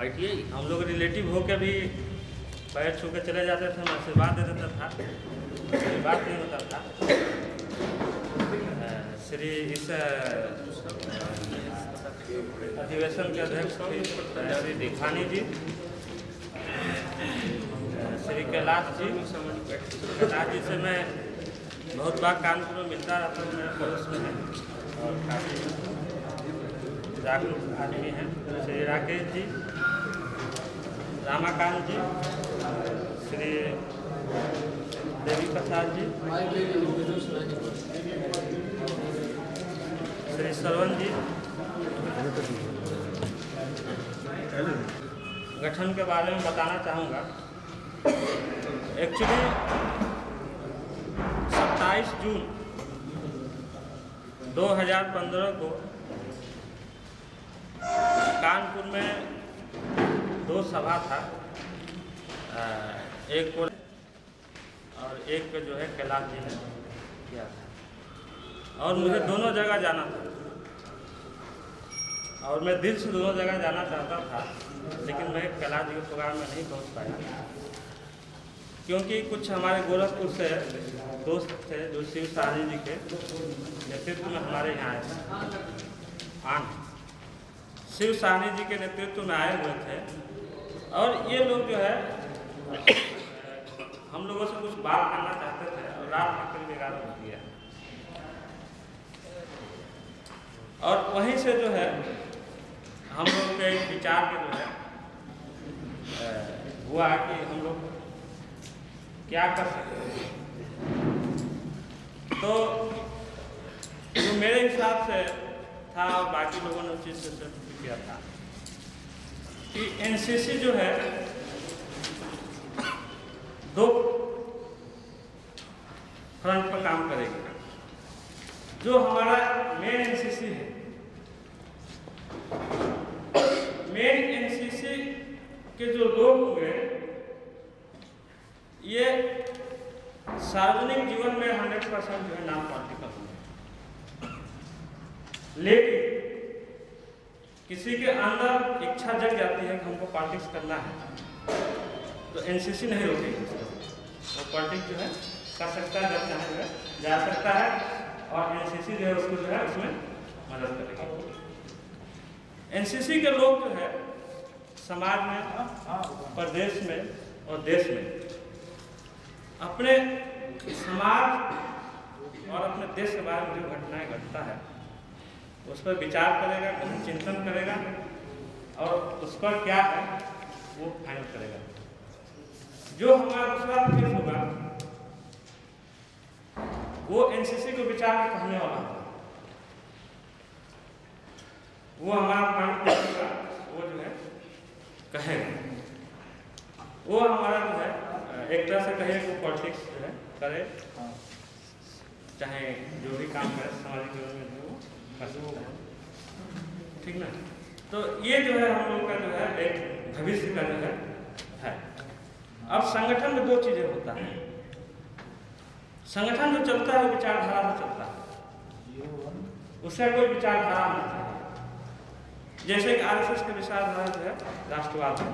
ITI हम लोग relative हो के भी पैर छू के चले जाते थे, मैं आशीर्वाद दे देता था, बात नहीं होता था। श्री इस अधिवेशन के अध्यक्ष श्री दीखानी जी, श्री कैलाश जी से मैं बहुत बार कानपुर में मिलता रहता हूँ, मेरे पड़ोस में है और काफ़ी जागरूक आदमी हैं। श्री राकेश जी, रामाकांत जी, श्री देवी प्रसाद जी, श्री श्रवण जी। गठन के बारे में बताना चाहूँगा। एक्चुअली 27 जून 2015 को कानपुर में 2 सभा था, एक को और एक पे जो है कैलाश जी ने किया था, और मुझे दोनों जगह जाना था और मैं दिल से दोनों जगह जाना चाहता था, लेकिन मैं कैलाश जी के प्रोग्राम में नहीं पहुंच पाया, क्योंकि कुछ हमारे गोरखपुर से दोस्त थे जो शिव साहनी जी के नेतृत्व में हमारे यहाँ आए थे। शिव साहनी जी के नेतृत्व में आए हुए थे और ये लोग जो है हम लोगों से कुछ बात करना चाहते थे और रात में करीब 11 बज गया और वहीं से जो है हम लोग के एक विचार के जो है हुआ कि हम लोग क्या कर सकते हैं। तो जो मेरे हिसाब से था और बाकी लोगों ने उस चीज़ से किया था कि एनसीसी जो है 2 फ्रंट पर काम करेगी। जो हमारा मेन एनसीसी है, मेन एनसीसी के जो लोग हुए ये सार्वजनिक जीवन में 100% जो है नॉन पॉलिटिकल हुए, लेकिन किसी के अंदर इच्छा जग जाती है कि हमको पॉलिटिक्स करना है तो एनसीसी नहीं रोकेगी, वो पॉलिटिक्स जो है कर सकता है, जब चाहे जो है जा सकता है और एनसीसी जो है उसको जो है उसमें मदद करेगी। एनसीसी के लोग जो है समाज में, प्रदेश में और देश में अपने समाज और अपने देश के बारे में जो घटनाएं घटता है उस पर विचार करेगा, चिंतन करेगा और उस पर क्या है वो फाइनल करेगा। जो हमारा दूसरा केस होगा वो एनसीसी को विचार में कहने वाला होगा, वो हमारा पॉइंट होगा, वो जो है कहेगा, वो हमारा जो है एक तरह से कहे कि पॉलिटिक्स जो है करे, चाहे जो भी काम करे सामाजिक जीवन में जो कर सकता है, ठीक ना। तो ये जो है हम लोग का जो है एक भविष्य का जो है। अब संगठन में 2 चीजें होता है। संगठन जो चलता है वो विचारधारा से चलता है, उसका कोई विचारधारा नहीं है। जैसे कि आरएसएस की विचारधारा जो है राष्ट्रवाद है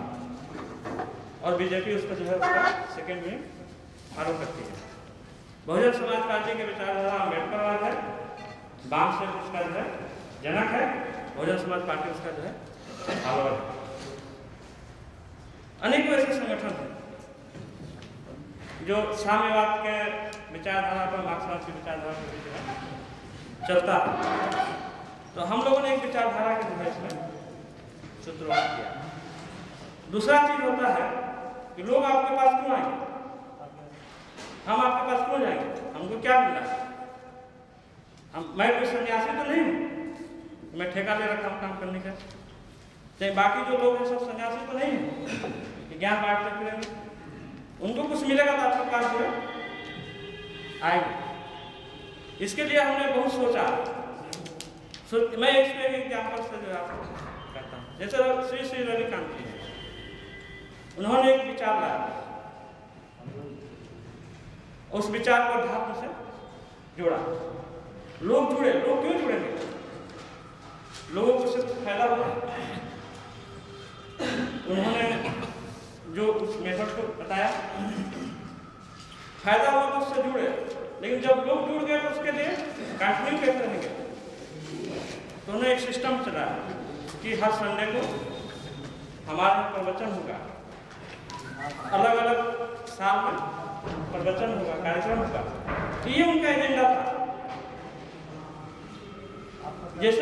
और बीजेपी उसका जो है उसका सेकेंड में फॉलो करती है। बहुजन समाज पार्टी की विचारधारा अम्बेडकरवाद है, वाम से उसका जो है जनक है, बहुजन समाज पार्टी उसका जो है फॉलोअर है। अनेकों ऐसे संगठन हैं जो साम्यवाद के विचारधारा पर, मार्क्सवाद की विचारधारा पर जो है चलता है। तो हम लोगों ने एक विचारधारा के जो है इसमें सूत्रवाद किया। दूसरा चीज होता है कि लोग आपके पास क्यों आएंगे, हम आपके पास क्यों जाएंगे, हमको क्या मिला है। मैं कोई सन्यासी तो नहीं हूँ, मैं ठेका ले रखा हूँ काम करने का। चाहे बाकी जो लोग हैं सब सन्यासी तो नहीं है कि ज्ञान बांटते फिरेंगे, उनको कुछ मिलेगा तो आपके पास जो है आएंगे। इसके लिए हमने बहुत सोचा। मैं इसको एक एग्जाम्पल से जो आपको कहता हूँ। जैसे श्री रविकांत जी, उन्होंने एक विचार लाया, उस विचार को अध्यात्म से जोड़ा। लोग जुड़े, लोग क्यों जुड़ेंगे, लोगों को सिर्फ फायदा हुआ। उन्होंने जो उस मेथड को बताया, फायदा हुआ तो उससे जुड़े, लेकिन जब लोग जुड़ गए तो उसके लिए कंटिन्यू कैसे रहेंगे। तो उन्होंने एक सिस्टम चला कि हर संडे को हमारा प्रवचन होगा, अलग अलग साल में प्रवचन होगा, कार्यक्रम होगा। तो ये उनका एजेंडा था। जैसे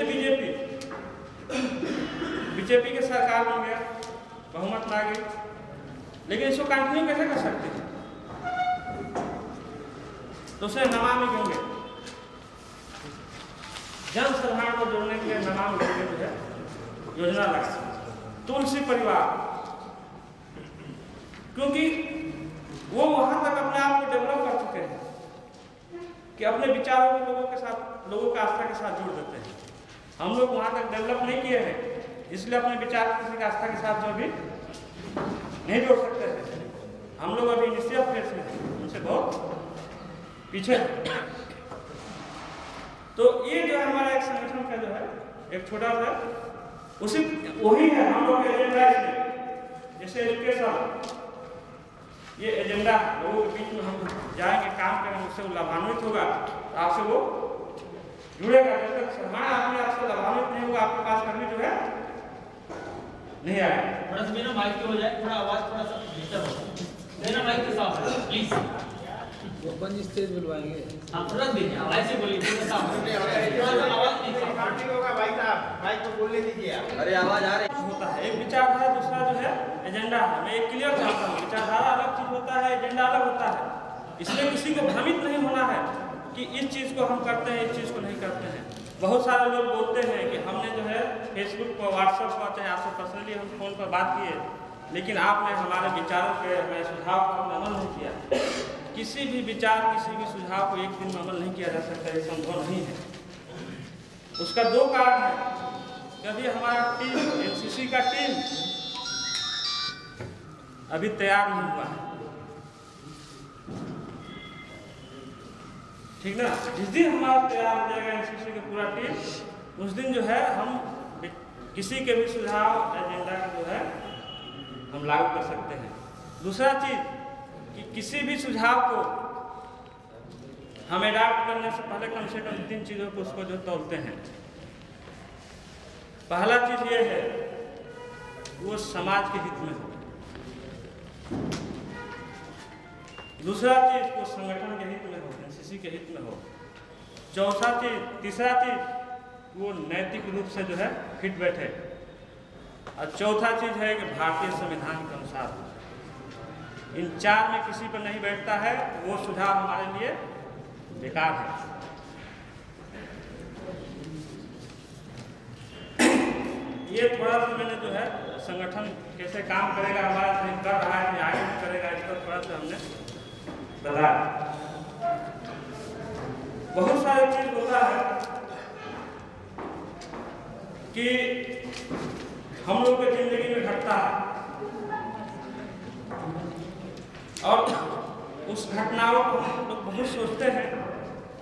बीजेपी के सरकार बन गया, बहुमत ला गई, लेकिन इसको कंटिन्यू कैसे कर सकते हैं? तो उसे नमामि गंगे, जन साधारण को जोड़ने के लिए नमामि गंगे जो है योजना लगा। तुलसी परिवार, क्योंकि वो वहां तक अपने आप को डेवलप कर चुके हैं कि अपने विचारों को लोगों के साथ, लोगों का आस्था के साथ जोड़ देते हैं। हम लोग वहां तक डेवलप नहीं किए हैं, इसलिए अपने विचार किसी का आस्था के साथ जो भी नहीं जोड़ सकते थे। हम लोग अभी इनिशियल फेज में उनसे बहुत पीछे। तो ये जो है हमारा एक संगठन का जो है एक छोटा सा उसी वही है हम लोग के एजेंडा में। जैसे एजुकेशन, ये एजेंडा लोगों के बीच में हम जाएंगे, काम करेंगे, उससे वो लाभान्वित होगा, तो आपसे वो जुड़ेगा। जब तक हमारा आदमी आपसे लाभान्वित नहीं होगा, आपके पास कभी जो है नहीं आएगा। थोड़ा सा बिना माइक के हो जाए, थोड़ा आवाज थोड़ा सा डिस्टर्ब हो, बिना माइक के साफ है प्लीज। Open stage बुलवाएंगे। हां तुरंत दीजिए, आवाज से बोलिए, थोड़ा सा आवाज नहीं नहीं होगा भाई साहब, माइक को बोलने दीजिए आप। अरे आवाज आ रही होता है। एक विचारधारा, दूसरा जो है एजेंडा है। मैं एक क्लियर चाहता हूँ, विचारधारा अलग चीज होता है, एजेंडा अलग होता है। इसलिए किसी को भ्रमित नहीं होना है कि इस चीज को हम करते हैं, इस चीज को नहीं करते हैं। बहुत सारे लोग बोलते हैं कि हमने जो है फेसबुक पर, व्हाट्सएप पर, चाहे आपसे पर्सनली हम फोन पर बात किए, लेकिन आपने हमारे विचारों पे, हमारे सुझाव पर अमल नहीं किया। किसी भी विचार, किसी भी सुझाव को एक दिन में अमल नहीं किया जा सकता, ये संभव नहीं है। उसका दो कारण है। कभी हमारा टीम, एनसीसी का टीम अभी तैयार नहीं हुआ है, ठीक ना। जिस दिन हमारा तैयार हो जाएगा एनसीसी का पूरा टीम, उस दिन जो है हम किसी के भी सुझाव, एजेंडा का जो है हम लागू कर सकते हैं। दूसरा चीज कि किसी भी सुझाव को हम एडाप्ट करने से पहले कम से कम 3 चीज़ों को उसको जो तोलते हैं। पहला चीज ये है वो समाज के हित में हो, दूसरा चीज वो संगठन के हित में हो, एनसीसी के हित में हो, तीसरा चीज वो नैतिक रूप से जो है फिट बैठे, और चौथा चीज है कि भारतीय संविधान के अनुसार हो। इन 4 में किसी पर नहीं बैठता है, वो सुझाव हमारे लिए बेकार है। ये थोड़ा सा मैंने जो है संगठन कैसे काम करेगा, हमारा नहीं कर रहा है, आगे भी करेगा, इस पर थोड़ा सा हमने बताया। बहुत सारी चीज होता है कि हम लोग की जिंदगी में घटता है, और उस घटनाओं को हम लोग बहुत सोचते हैं,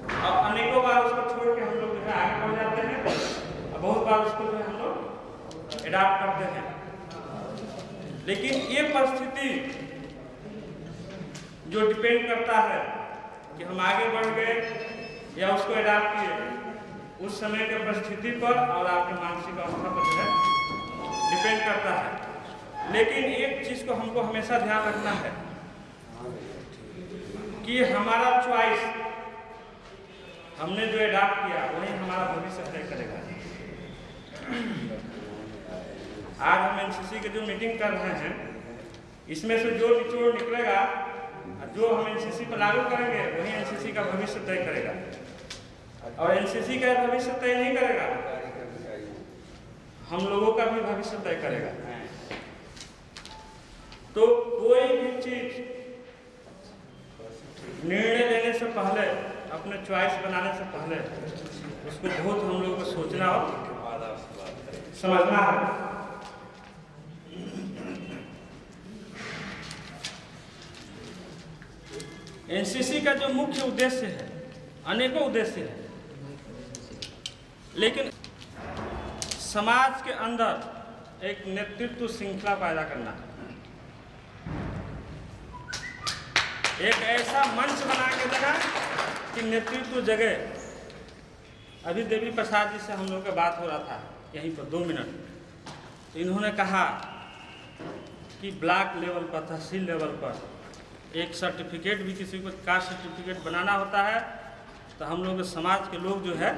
और अनेकों बार उसको छोड़ के हम लोग जो है आगे बढ़ जाते हैं, और बहुत बार उसको जो है हम लोग एडाप्ट करते हैं। लेकिन ये परिस्थिति जो डिपेंड करता है कि हम आगे बढ़ गए या उसको एडाप्ट किए, उस समय के परिस्थिति पर और आपके मानसिक अवस्था पर जो है डिपेंड करता है। लेकिन एक चीज को हमको हमेशा ध्यान रखना है कि हमारा चॉइस, हमने जो एडाप्ट किया वही हमारा भविष्य तय करेगा। आज हम एनसीसी के जो मीटिंग कर रहे हैं, इसमें से जो निचोड़ निकलेगा, जो हम एनसीसी पर लागू करेंगे वही एनसीसी का भविष्य तय करेगा, और एनसीसी का भविष्य तय नहीं करेगा, हम लोगों का भी भविष्य तय करेगा। तो कोई भी चीज निर्णय लेने से पहले, अपने चॉइस बनाने से पहले उसको बहुत हम लोगों को सोचना और समझना है। एनसीसी का जो मुख्य उद्देश्य है, अनेकों उद्देश्य है, लेकिन समाज के अंदर एक नेतृत्व श्रृंखला पैदा करना, एक ऐसा मंच बना के देना कि नेतृत्व जगह। अभी देवी प्रसाद जी से हम लोग का बात हो रहा था यहीं पर 2 मिनट, तो इन्होंने कहा कि ब्लॉक लेवल पर, तहसील लेवल पर एक सर्टिफिकेट भी किसी को कास्ट सर्टिफिकेट बनाना होता है तो हम लोग समाज के लोग जो है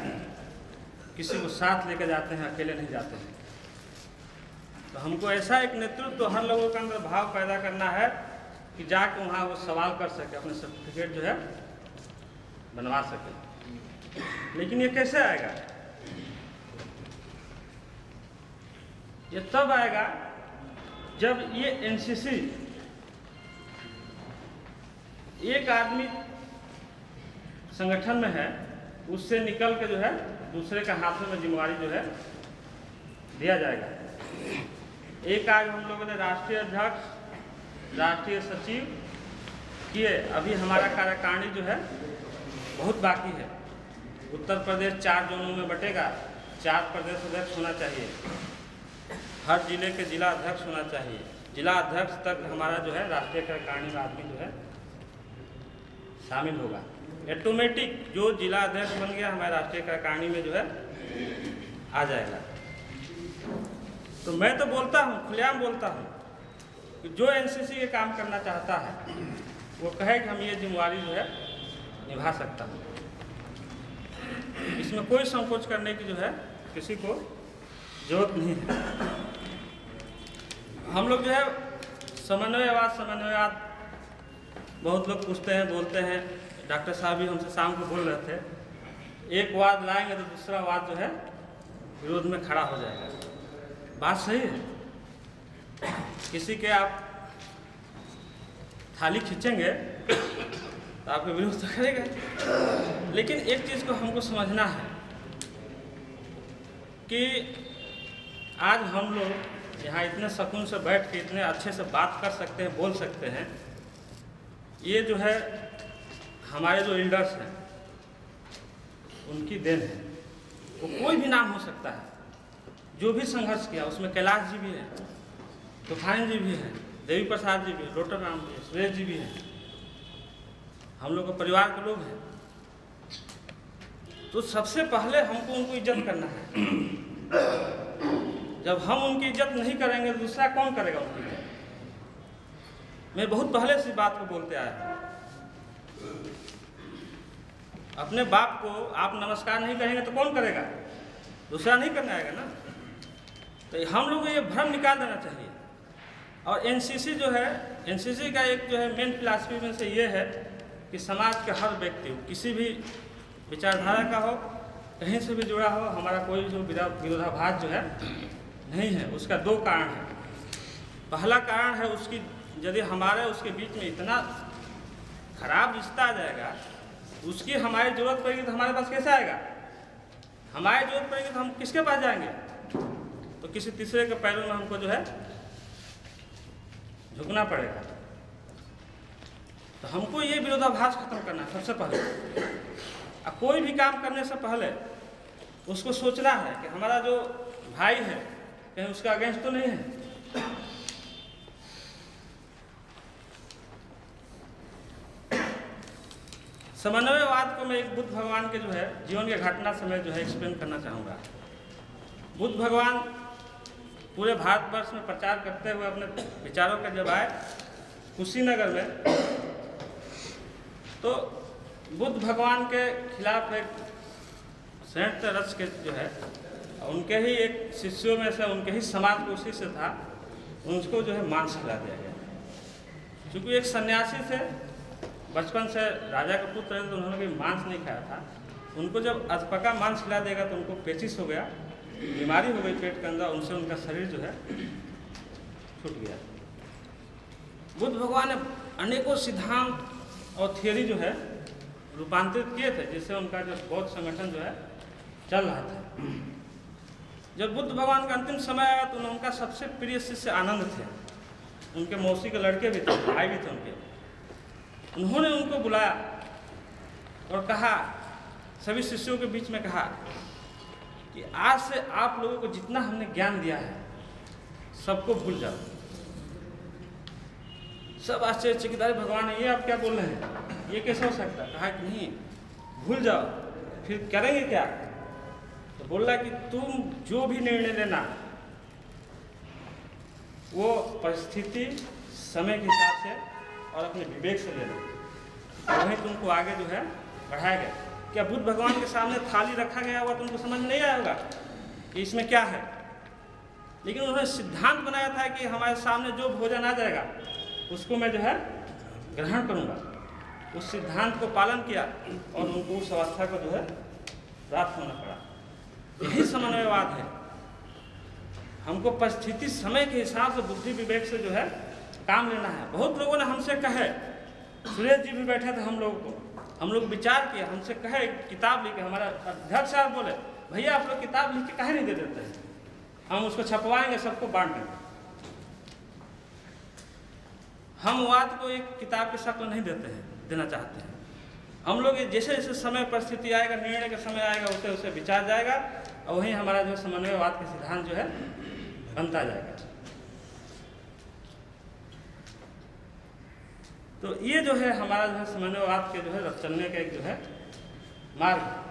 किसी को साथ लेकर जाते हैं, अकेले नहीं जाते हैं। तो हमको ऐसा एक नेतृत्व हर लोगों के अंदर भाव पैदा करना है कि जाके वहाँ वो सवाल कर सके, अपने सर्टिफिकेट जो है बनवा सके। लेकिन ये कैसे आएगा? ये तब आएगा जब ये एनसीसी एक आदमी संगठन में है, उससे निकल के जो है दूसरे के हाथों में जिम्मेवारी जो है दिया जाएगा। एक आज हम लोगों ने राष्ट्रीय अध्यक्ष, राष्ट्रीय सचिव किए, अभी हमारा कार्यकारिणी जो है बहुत बाकी है। उत्तर प्रदेश 4 जोनों में बटेगा, 4 प्रदेश अध्यक्ष होना चाहिए, हर जिले के जिला अध्यक्ष होना चाहिए, जिला अध्यक्ष तक हमारा जो है राष्ट्रीय कार्यकारिणी में आदमी जो है शामिल होगा। ऑटोमेटिक जो जिला अध्यक्ष बन गया हमारे राष्ट्रीय कार्यकारिणी में जो है आ जाएगा। तो मैं तो बोलता हूँ, खुलेआम बोलता हूँ कि जो एनसीसी ये काम करना चाहता है वो कहे कि हम ये जिम्मेवारी जो है निभा सकता हूँ। इसमें कोई संकोच करने की जो है किसी को जरूरत नहीं है। हम लोग जो है समन्वयवाद बहुत लोग पूछते हैं, बोलते हैं। डॉक्टर साहब भी हमसे शाम को बोल रहे थे, एक वाद लाएंगे तो दूसरा वाद जो है विरोध में खड़ा हो जाएगा। बात सही है। किसी के आप थाली खींचेंगे तो आपको विरोध तो करेगा। लेकिन एक चीज़ को हमको समझना है कि आज हम लोग यहाँ इतने सुकून से बैठ के इतने अच्छे से बात कर सकते हैं, बोल सकते हैं, ये जो है हमारे जो लीडर्स हैं उनकी देन है। वो कोई भी नाम हो सकता है, जो भी संघर्ष किया उसमें कैलाश जी भी है, तूफान जी भी हैं, देवी प्रसाद जी भी, डॉक्टर राम जी, सुरेश जी भी हैं, हम लोग के परिवार के लोग हैं। तो सबसे पहले हमको उनको इज्जत करना है। जब हम उनकी इज्जत नहीं करेंगे तो दूसरा कौन करेगा उनकी इज्जत? मैं बहुत पहले से बात को बोलते आया हूँ। अपने बाप को आप नमस्कार नहीं करेंगे तो कौन करेगा? दूसरा नहीं करने आएगा ना। तो हम लोग को ये भ्रम निकाल देना चाहिए। और एनसीसी जो है, एनसीसी का एक जो है मेन फिलॉसफी में से ये है कि समाज के हर व्यक्ति किसी भी विचारधारा का हो, कहीं से भी जुड़ा हो, हमारा कोई जो विरोधाभास जो है नहीं है। उसका 2 कारण है। पहला कारण है उसकी, यदि हमारे उसके बीच में इतना खराब रिश्ता आ जाएगा, उसकी हमारी जरूरत पड़ेगी तो हमारे पास कैसे आएगा? हमारी जरूरत पड़ेगी तो हम किसके पास जाएंगे? तो किसी तीसरे के पैरों में हमको जो है झुकना पड़ेगा। तो हमको ये विरोधाभास खत्म करना है सबसे पहले। कोई भी काम करने से पहले उसको सोचना है कि हमारा जो भाई है कहीं उसका अगेंस्ट तो नहीं है। समन्वयवाद को मैं एक बुद्ध भगवान के जो है जीवन के घटना से मैं जो है एक्सप्लेन करना चाहूँगा। बुद्ध भगवान पूरे भारतवर्ष में प्रचार करते हुए अपने विचारों का जब आए कुशीनगर में, तो बुद्ध भगवान के खिलाफ एक संयुक्त रच के जो है उनके ही एक शिष्यों में से, उनके ही समाज को शिष्य था, उनको जो है मांस खिला दिया गया। क्योंकि एक सन्यासी थे, बचपन से राजा के पुत्र थे, तो उन्होंने कभी मांस नहीं खाया था। उनको जब अधपका मांस खिला देगा तो उनको पेचिस हो गया, बीमारी हो गई पेट के अंदर, उनसे उनका शरीर जो है छूट गया। बुद्ध भगवान ने अनेकों सिद्धांत और थियोरी जो है रूपांतरित किए थे, जिससे उनका जो बौद्ध संगठन जो है चल रहा था। जब बुद्ध भगवान का अंतिम समय आया तो उनका सबसे प्रिय शिष्य आनंद थे, उनके मौसी के लड़के भी थे, भाई भी थे उनके। उन्होंने उनको बुलाया और कहा, सभी शिष्यों के बीच में कहा कि आज से आप लोगों को जितना हमने ज्ञान दिया है सबको भूल जाओ। सब आश्चर्यचकित, अरे भगवान ये आप क्या बोल रहे हैं, ये कैसे हो सकता है? कहा कि नहीं, भूल जाओ, फिर करेंगे क्या? तो बोल रहा कि तुम जो भी निर्णय लेना वो परिस्थिति समय के हिसाब से और अपने विवेक से लेना, तो वही तुमको आगे जो है बढ़ाएगा। क्या बुद्ध भगवान के सामने थाली रखा गया होगा तुमको समझ नहीं आया होगा कि इसमें क्या है, लेकिन उन्होंने सिद्धांत बनाया था कि हमारे सामने जो भोजन आ जाएगा उसको मैं जो है ग्रहण करूंगा। उस सिद्धांत को पालन किया और उनको उस अवस्था को जो है प्राप्त होना पड़ा। यही समन्वयवाद है। हमको परिस्थिति समय के हिसाब से बुद्धि विवेक से जो है काम लेना है। बहुत लोगों ने हमसे कहे, सुरेश जी भी बैठे थे हम लोग विचार किए, हमसे कहे किताब लिखे, हमारा अध्यक्ष साहब बोले भैया आप लोग किताब लिख के काहे नहीं दे देते हैं, हम उसको छपवाएंगे, सबको बांट देंगे। हम वाद को एक किताब के शक्ल नहीं देते हैं, देना चाहते हैं। हम लोग जैसे जैसे समय परिस्थिति आएगा, निर्णय का समय आएगा, उसे उसे विचार जाएगा और वहीं हमारा जो समन्वयवाद का सिद्धांत जो है बनता जाएगा। तो ये जो है हमारा जो है समन्वयवाद के जो है चलने का एक जो है मार्ग है।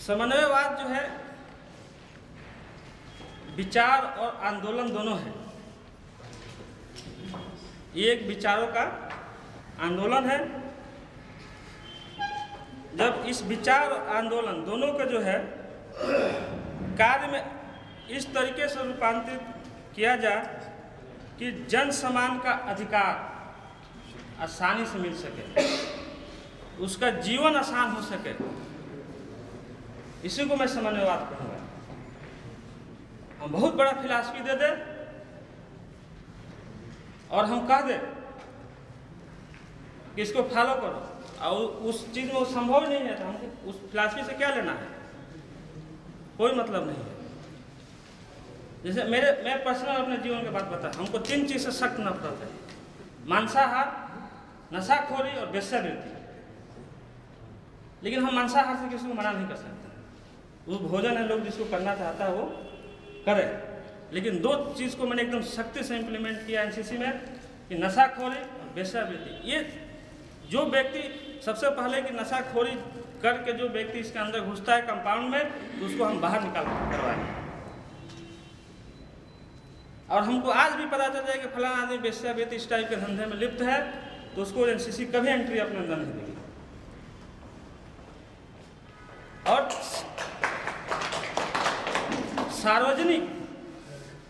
समन्वयवाद जो है विचार और आंदोलन दोनों है। ये एक विचारों का आंदोलन है। जब इस विचार और आंदोलन दोनों का जो है कार्य में इस तरीके से रूपांतरित किया जाए कि जन समान का अधिकार आसानी से मिल सके, उसका जीवन आसान हो सके, इसी को मैं समन्वयवाद कहूँगा। हम बहुत बड़ा फिलॉसफी दे दे और हम कह दे कि इसको फॉलो करो और उस चीज़ में वो संभव नहीं है, तो हमको उस फिलॉसफी से क्या लेना है? कोई मतलब नहीं है। जैसे मैं पर्सनल अपने जीवन की बात बता, हमको 3 चीज़ से सख्त नफरत है: मांसाहार, नशाखोरी और वेश्यावृत्ति। लेकिन हम मांसाहार से किसी को मना नहीं कर सकते। वो भोजन है, लोग जिसको करना चाहता है वो करे। लेकिन 2 चीज़ को मैंने एकदम सख्ती से इम्प्लीमेंट किया एनसीसी में कि नशाखोरी और वेश्यावृत्ति। ये जो व्यक्ति सबसे पहले कि नशाखोरी करके जो व्यक्ति इसके अंदर घुसता है कंपाउंड में, तो उसको हम बाहर निकाल करवाएंगे। और हमको आज भी पता चल जाए कि फलाना आदमी वेश्यावृत्ति इस टाइप के धंधे में लिप्त है, तो उसको एनसीसी कभी एंट्री अपने अंदर नहीं देगी। और सार्वजनिक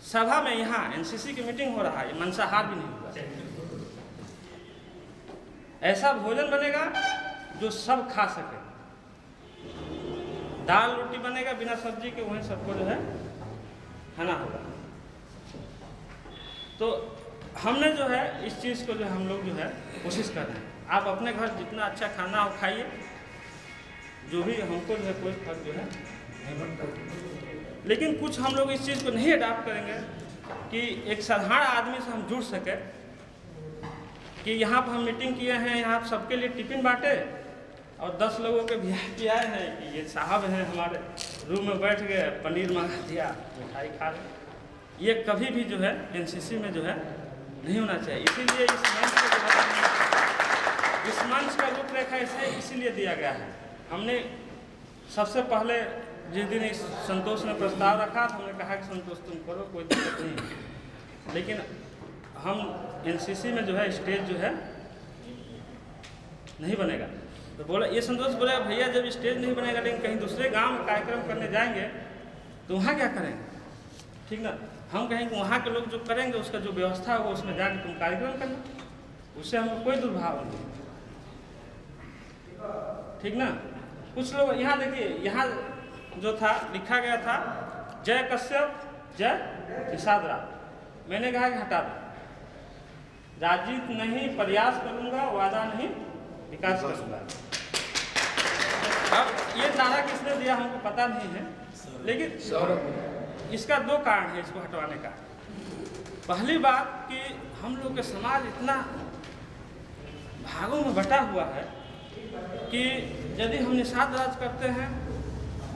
सभा में यहाँ एनसीसी की मीटिंग हो रहा है, मांसाहार भी नहीं हुआ। ऐसा भोजन बनेगा जो सब खा सके। दाल रोटी बनेगा बिना सब्जी के, वहीं सबको जो है खाना होगा। तो हमने जो है इस चीज़ को जो हम लोग जो है कोशिश कर रहे हैं। आप अपने घर जितना अच्छा खाना हो खाइए, जो भी हमको जो है कोई फर्क जो है नहीं पड़ता। लेकिन कुछ हम लोग इस चीज़ को नहीं अडॉप्ट करेंगे कि एक साधारण आदमी से हम जुड़ सके, कि यहाँ पर हम मीटिंग किए हैं, यहाँ सबके लिए टिफिन बांटे और 10 लोगों के VIP आए हैं कि ये साहब हैं हमारे रूम में बैठ गए, पनीर मंगा दिया, मिठाई खा रहे। ये कभी भी जो है एनसीसी में जो है नहीं होना चाहिए। इसीलिए इस मंच का रूपरेखा इसीलिए दिया गया है। हमने सबसे पहले जिस दिन इस संतोष ने प्रस्ताव रखा तो हमने कहा कि संतोष तुम करो, कोई दिक्कत नहीं है। लेकिन हम एनसीसी में जो है स्टेज जो है नहीं बनेगा। तो बोला, ये संतोष बोला भैया जब स्टेज नहीं बनेगा लेकिन कहीं दूसरे गांव में कार्यक्रम करने जाएंगे तो वहाँ क्या करेंगे? ठीक ना, हम कहेंगे वहाँ के लोग जो करेंगे उसका जो व्यवस्था होगा उसमें जाकर तुम कार्यक्रम करना, उससे हमको कोई दुर्भाव नहीं। ठीक ना। कुछ लोग यहाँ देखिए, यहाँ जो था लिखा गया था जय कश्यप जय निषाद राय। मैंने कहा कि हटा दो, राजनीति नहीं, प्रयास करूँगा, वादा नहीं, विकास करूँगा। अब ये नारा किसने दिया हमको पता नहीं है, लेकिन इसका 2 कारण है इसको हटवाने का। पहली बात कि हम लोग का समाज इतना भागों में बटा हुआ है कि यदि हम निषाद राज करते हैं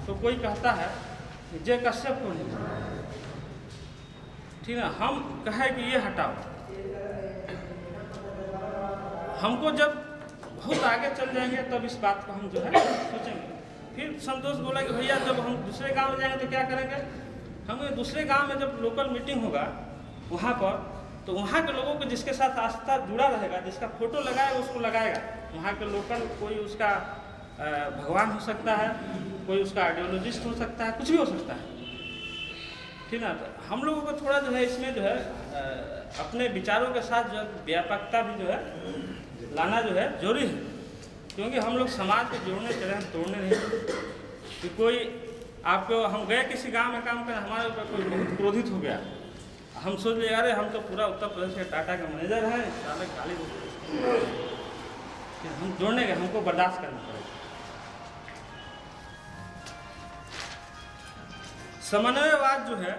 तो कोई कहता है कि जय कश्यप को नहीं, ठीक है, हम कहे कि ये हटाओ। हमको जब बहुत आगे चल जाएंगे तब इस बात को हम जो है सोचेंगे। फिर संतोष बोला कि भैया जब हम दूसरे गांव में जाएंगे तो क्या करेंगे, हम दूसरे गांव में जब लोकल मीटिंग होगा वहाँ पर, तो वहाँ के लोगों को जिसके साथ आस्था जुड़ा रहेगा, जिसका फोटो लगाएगा उसको लगाएगा। वहाँ के लोकल कोई उसका भगवान हो सकता है, कोई उसका आइडियोलॉजिस्ट हो सकता है, कुछ भी हो सकता है, ठीक है। तो हम लोगों को थोड़ा जो है इसमें जो है अपने विचारों के साथ जो है व्यापकता भी जो है लाना जो है जरूरी है, क्योंकि हम लोग समाज को जोड़ने चले हैं, तोड़ने नहीं। कि कोई आपको, हम गए किसी गांव में काम करें, हमारे ऊपर कोई बहुत क्रोधित हो गया, हम सोच लिया अरे हम तो पूरा उत्तर प्रदेश के टाटा के मैनेजर हैं, साले गाली फिर हम जोड़ने गए, हमको बर्दाश्त करना पड़ेगा। समन्वयवाद जो है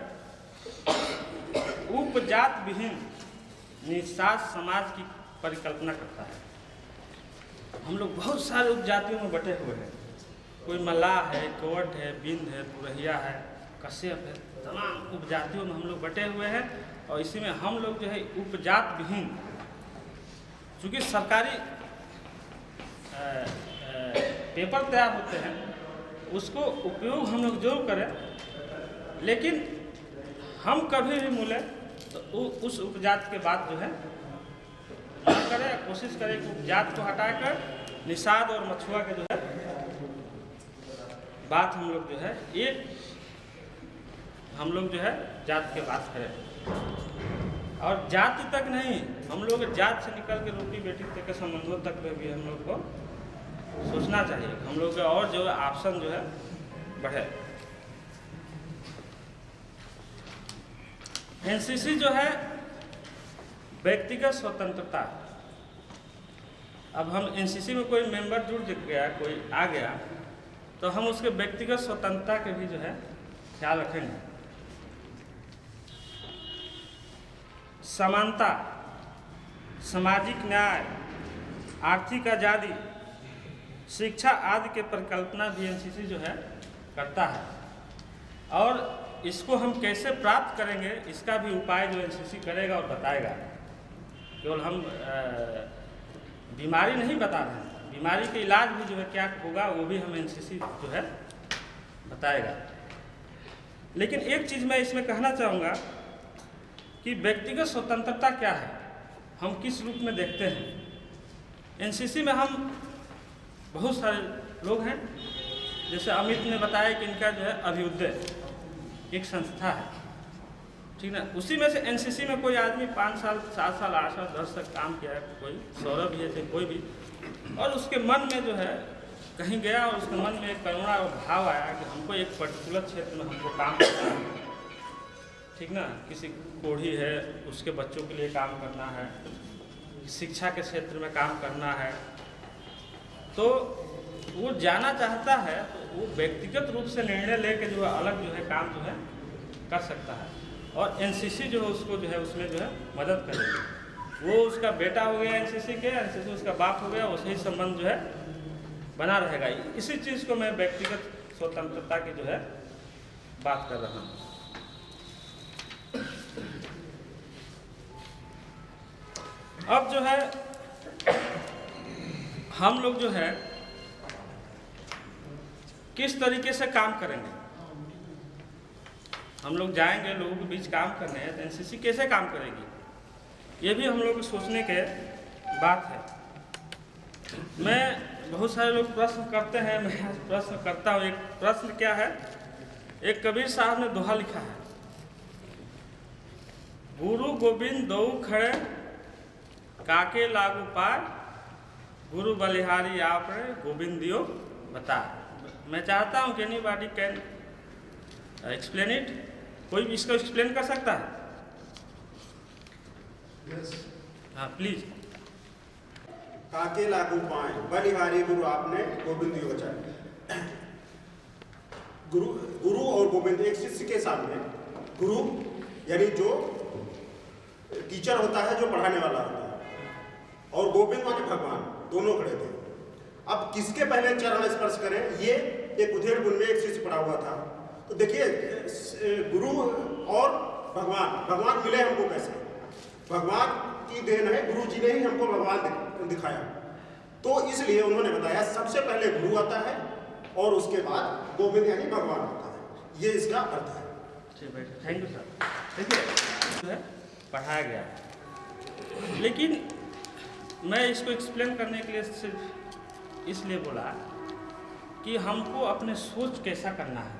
उपजात विहीन निषाद समाज की परिकल्पना करता है। हम लोग बहुत सारे उपजातियों में बटे हुए हैं, कोई मल्लाह है, कवट है, बिंद है, पुरहिया है, कश्यप है, तमाम उपजातियों में हम लोग बटे हुए हैं। और इसी में हम लोग जो है उपजात विहीन, चूँकि सरकारी पेपर तैयार होते हैं उसको उपयोग हम लोग जरूर करें, लेकिन हम कभी भी मिले तो उस उपजात के बाद जो है करें, कोशिश करें कि उपजात को हटाकर निषाद और मछुआ के जो है बात हम लोग जो है एक हम लोग जो है जात के बात करें। और जाति तक नहीं, हम लोग जात से निकल के रोटी बेटी तक के संबंधों तक में भी हम लोग को सोचना चाहिए, हम लोग का और जो है ऑप्शन जो है बढ़े। एनसीसी जो है व्यक्तिगत स्वतंत्रता। अब हम एनसीसी में कोई मेंबर जुड़ गया, कोई आ गया, तो हम उसके व्यक्तिगत स्वतंत्रता के भी जो है ख्याल रखेंगे। समानता, सामाजिक न्याय, आर्थिक आज़ादी, शिक्षा आदि के परिकल्पना भी एनसीसी जो है करता है। और इसको हम कैसे प्राप्त करेंगे इसका भी उपाय जो एनसीसी करेगा और बताएगा। केवल हम बीमारी नहीं बता रहे हैं, बीमारी के इलाज भी जो है क्या होगा वो भी हम एनसीसी जो है बताएगा। लेकिन एक चीज़ मैं इसमें कहना चाहूँगा कि व्यक्तिगत स्वतंत्रता क्या है, हम किस रूप में देखते हैं। एनसीसी में हम बहुत सारे लोग हैं, जैसे अमित ने बताया कि इनका जो है अभ्युदय एक संस्था है, ठीक ना। उसी में से एनसीसी में कोई आदमी 5 साल 7 साल 8 साल 10 तक काम किया है, कोई सौरभ ही थे, कोई भी, और उसके मन में जो है कहीं गया और उसके मन में एक करुणा और भाव आया कि हमको एक पर्टिकुलर क्षेत्र में हमको काम करना है, ठीक ना। किसी कोढ़ी है उसके बच्चों के लिए काम करना है, शिक्षा के क्षेत्र में काम करना है, तो वो जाना चाहता है तो वो व्यक्तिगत रूप से निर्णय लेकर जो है अलग जो है काम जो है कर सकता है। और एनसीसी जो है उसको जो है उसमें जो है मदद करेगी। वो उसका बेटा हो गया एनसीसी के, एनसीसी उसका बाप हो गया, वही संबंध जो है बना रहेगा। इसी चीज़ को मैं व्यक्तिगत स्वतंत्रता की जो है बात कर रहा हूँ। अब जो है हम लोग जो है किस तरीके से काम करेंगे। हम लोग जाएंगे लोगों के बीच काम करने हैं, तो एनसीसी कैसे काम करेगी, ये भी हम लोग सोचने के बात है। मैं बहुत सारे लोग प्रश्न करते हैं, मैं प्रश्न करता हूँ। एक प्रश्न क्या है, एक कबीर साहब ने दोहा लिखा है, गुरु गोविंद दो खड़े काके लागू पार, गुरु बलिहारी आप रे गोविंद दियो बता। मैं चाहता हूँ कि एनीबॉडी कैन एक्सप्लेन इट, कोई भी इसको एक्सप्लेन कर सकता है? yes. हाँ प्लीज। काके लागू पाए बलिहारी गुरु आपने गोविंद दियो बचाए। गुरु और गोविंद एक शिष्य के सामने, गुरु यानी जो टीचर होता है, जो पढ़ाने वाला होता है, और गोविंद माने भगवान, दोनों खड़े थे। अब किसके पहले चरण स्पर्श करें, ये एक उधेड़ बुन में एक शिष्य पड़ा हुआ था। तो देखिए गुरु और भगवान मिले हमको कैसे? भगवान की देन है, गुरु जी ने ही हमको भगवान दिखाया। तो इसलिए उन्होंने बताया सबसे पहले गुरु आता है और उसके बाद गोविंद यानी भगवान आता है। ये इसका अर्थ है। ठीक है, थैंक यू सर। देखिए जो है पढ़ाया गया, लेकिन मैं इसको एक्सप्लेन करने के लिए सिर्फ इसलिए बोला कि हमको अपने सोच कैसा करना है,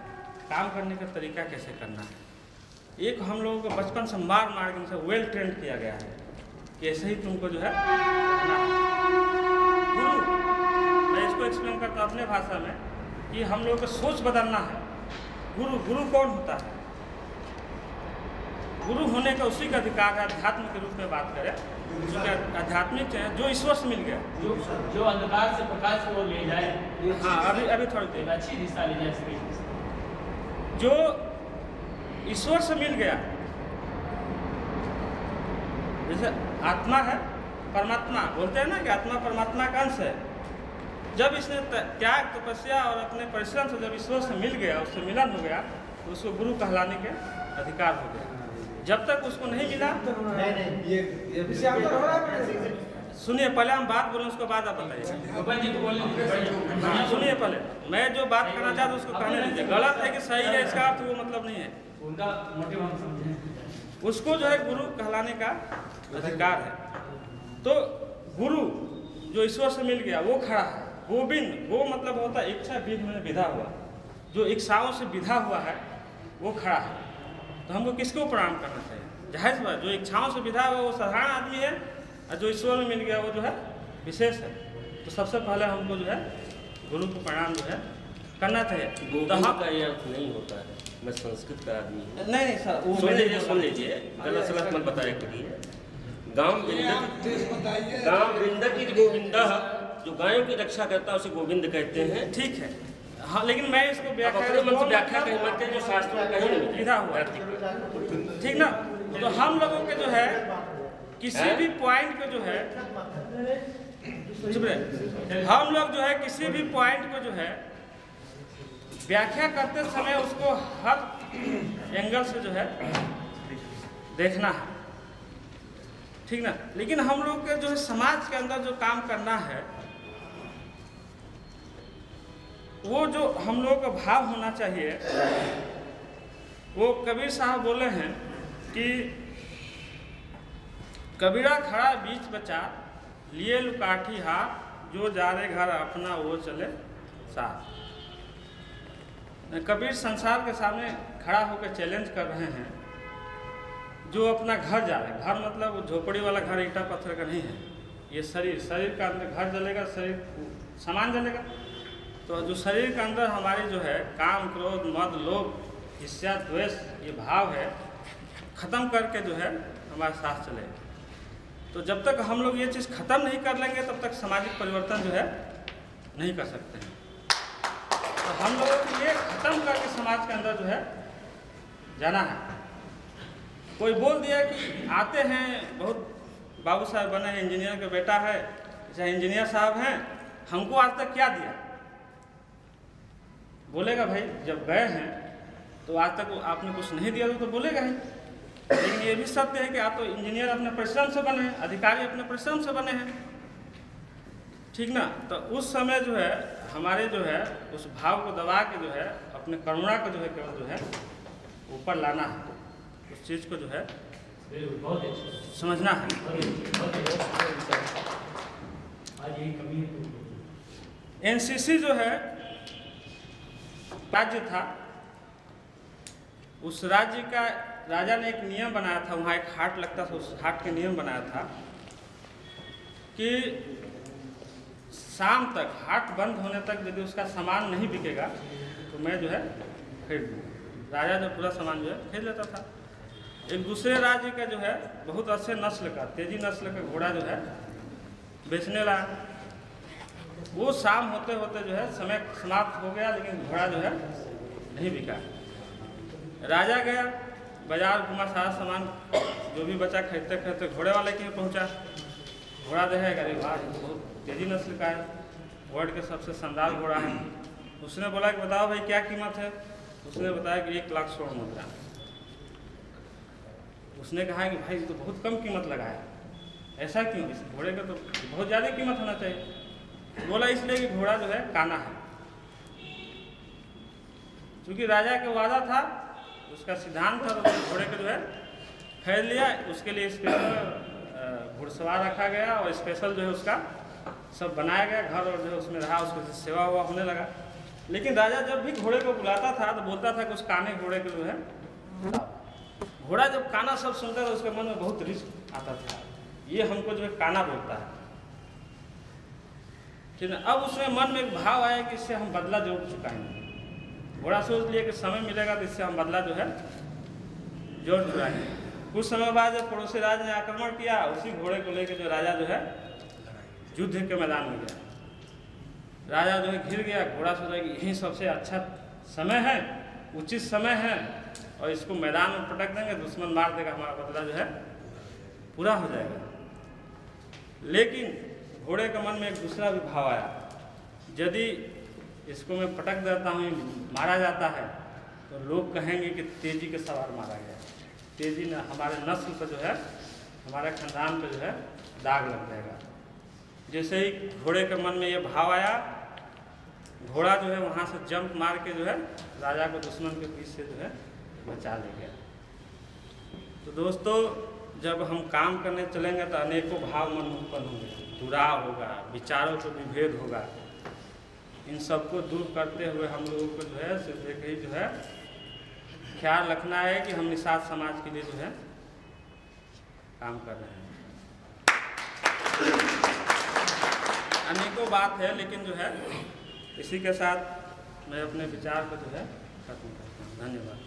काम करने का तरीका कैसे करना है। एक हम लोगों को बचपन से मार के उनसे वेल ट्रेंड किया गया है कि ऐसे ही तुमको जो है करना है। गुरु, मैं इसको एक्सप्लेन करता हूँ अपने भाषा में कि हम लोगों को सोच बदलना है। गुरु कौन होता है? गुरु होने का उसी का अधिकार है। अध्यात्म के रूप में बात करें, आध्यात्मिक है जो ईश्वर से मिल गया, जो अंधकार से प्रकाश की ओर ले जाए। हाँ, अभी थोड़ी देर अच्छी दिशा ले जाए, जो ईश्वर से मिल गया। जैसे आत्मा है, परमात्मा बोलते हैं ना कि आत्मा परमात्मा का अंश है। जब इसने त्याग, तपस्या और अपने परिश्रम से जब ईश्वर से मिल गया, उससे मिलन हो गया, तो उसको गुरु कहलाने के अधिकार हो गया। जब तक उसको नहीं मिला, ये विषय आप हो रहा है। सुनिए पहले हम बात बोलें, उसके बाद आप बताइए। गोपाल जी को बोलने दीजिए। सुनिए पहले, मैं जो बात करना चाहता हूँ उसको कहने दीजिए। गलत है कि सही है, इसका अर्थ वो मतलब नहीं है। उनका मोटिव हम समझें। उसको जो है गुरु कहलाने का अधिकार है। तो गुरु जो ईश्वर से मिल गया वो खड़ा है। गोविंद, गो मतलब होता है इच्छा, विध में विधा हुआ, जो इच्छाओं से विधा हुआ है वो खड़ा है। तो हमको किसको प्रणाम करना चाहिए? जाहिर बात, जो इच्छाओं से विधा हुआ वो साधारण आदमी है, और जो ईश्वर में मिल गया वो जो है विशेष है। तो सबसे पहले हमको जो है गुरु को प्रणाम जो है करना चाहिए। गोविंद का ये अर्थ नहीं होता है, मैं संस्कृत का आदमी हूँ। नहीं सर, वो सुन लीजिए, गलत मत बताया करिए। गांव विंदकी गोविंद, जो गायों की रक्षा करता है उसे गोविंद कहते हैं। ठीक है, हाँ, लेकिन मैं इसको व्याख्या कहीं मत करें जो शास्त्रों में कहीं नहीं विधा हुआ, ठीक ना। तो हम लोगों के जो है किसी भी पॉइंट को जो है, हम लोग जो है किसी भी पॉइंट को जो है व्याख्या करते समय उसको हर एंगल से जो है देखना है, ठीक ना। लेकिन हम लोग के जो है समाज के अंदर जो काम करना है, वो जो हम लोगों का भाव होना चाहिए, वो कबीर साहब बोले हैं कि कबीरा खड़ा बीच बचा, लिए लुकाठी हाथ, जो जा रे घर अपना वो चले साथ। कबीर संसार के सामने खड़ा होकर चैलेंज कर रहे हैं, जो अपना घर जा रहे हैं। घर मतलब वो झोपड़ी वाला घर ईंटा पत्थर का नहीं है, ये शरीर का अंदर घर जलेगा, शरीर सामान जलेगा। तो जो शरीर के अंदर हमारी जो है काम, क्रोध, मद, लोभ, ईर्ष्या, द्वेष, ये भाव है, ख़त्म करके जो है हमारे साथ चलेगा। तो जब तक हम लोग ये चीज़ ख़त्म नहीं कर लेंगे, तब तक सामाजिक परिवर्तन जो है नहीं कर सकते हैं। तो हम लोगों को ये ख़त्म करके समाज के अंदर जो है जाना है। कोई बोल दिया कि आते हैं, बहुत बाबू साहब बने हैं, इंजीनियर का बेटा है, चाहे इंजीनियर साहब हैं, हमको आज तक क्या दिया? बोलेगा भाई, जब गए हैं तो आज तक आपने कुछ नहीं दिया तो बोलेगा ही। लेकिन ये भी सत्य है कि आप तो इंजीनियर अपने परिश्रम से बने हैं, अधिकारी अपने परिश्रम से बने हैं, ठीक ना। तो उस समय जो है हमारे जो है उस भाव को दबा के जो है अपने करुणा को जो है केवल जो है ऊपर लाना है, उस चीज़ को जो है समझना है। एनसीसी जो है राज्य था, उस राज्य का राजा ने एक नियम बनाया था, वहाँ एक हाट लगता था, उस हाट के नियम बनाया था कि शाम तक, हाट बंद होने तक यदि उसका सामान नहीं बिकेगा तो मैं जो है खरीद लूँगा। राजा जो पूरा सामान जो है खरीद लेता था। एक दूसरे राज्य का जो है बहुत अच्छे नस्ल का, तेजी नस्ल का घोड़ा जो है बेचने लगा। वो शाम होते होते जो है समय समाप्त हो गया, लेकिन घोड़ा जो है नहीं बिका। राजा गया, बाजार घुमा, सारा सामान जो भी बचा खरीदते खरीदते घोड़े वाले के पहुंचा। घोड़ा जो है, अरे वाह बहुत तेजी नस्ल का है, वर्ल्ड के सबसे शानदार घोड़ा है। उसने बोला कि बताओ भाई क्या कीमत है। उसने बताया कि 1 लाख स्वर्ण मुद्रा। उसने कहा कि भाई ये तो बहुत कम कीमत लगाया, ऐसा क्यों? इस घोड़े का तो बहुत ज़्यादा कीमत होना चाहिए। बोला इसलिए कि घोड़ा जो है काना है। क्योंकि राजा का वादा था, उसका सिद्धांत था, तो घोड़े को जो है खरीद लिया। उसके लिए स्पेशल घुड़सवार रखा गया और स्पेशल जो है उसका सब बनाया गया, घर और जो है उसमें रहा, उसको सेवा हुआ होने लगा। लेकिन राजा जब भी घोड़े को बुलाता था तो बोलता था कि उस काने घोड़े को जो है, घोड़ा जब काना सब सुनता था उसके मन में बहुत रिस्क आता था, ये हमको जो है काना बोलता है, ठीक है। अब उसमें मन में एक भाव आया कि इससे हम बदला जरूर चुकाएंगे। घोड़ा सोच लिया कि समय मिलेगा तो इससे हम बदला जो है जरूर चुकाएंगे। कुछ समय बाद जब पड़ोसी राज ने आक्रमण किया, उसी घोड़े को लेकर जो राजा जो है युद्ध के मैदान में गया। राजा जो है घिर गया। घोड़ा सोचा कि यही सबसे अच्छा समय है, उचित समय है, और इसको मैदान में पटक देंगे, दुश्मन मार देगा, हमारा बदला जो है पूरा हो जाएगा। लेकिन घोड़े के मन में एक दूसरा भी भाव आया, यदि इसको मैं पटक देता हूँ, मारा जाता है, तो लोग कहेंगे कि तेजी के सवार मारा गया। तेजी ने हमारे नस्ल पर जो है, हमारे खानदान पर जो है दाग लग जाएगा। जैसे ही घोड़े के मन में ये भाव आया, घोड़ा जो है वहाँ से जंप मार के जो है राजा को दुश्मन के बीच से जो है बचा ले गया। तो दोस्तों, जब हम काम करने चलेंगे तो अनेकों भाव मन में उत्पन्न होंगे, दुराव होगा, विचारों को विभेद होगा। इन सबको दूर करते हुए हम लोगों को जो है सिर्फ एक ही जो है ख्याल रखना है कि हम निषाद समाज के लिए जो है काम कर रहे हैं। अनेकों बात है, लेकिन जो है इसी के साथ मैं अपने विचार को जो है खत्म करता हूँ। धन्यवाद।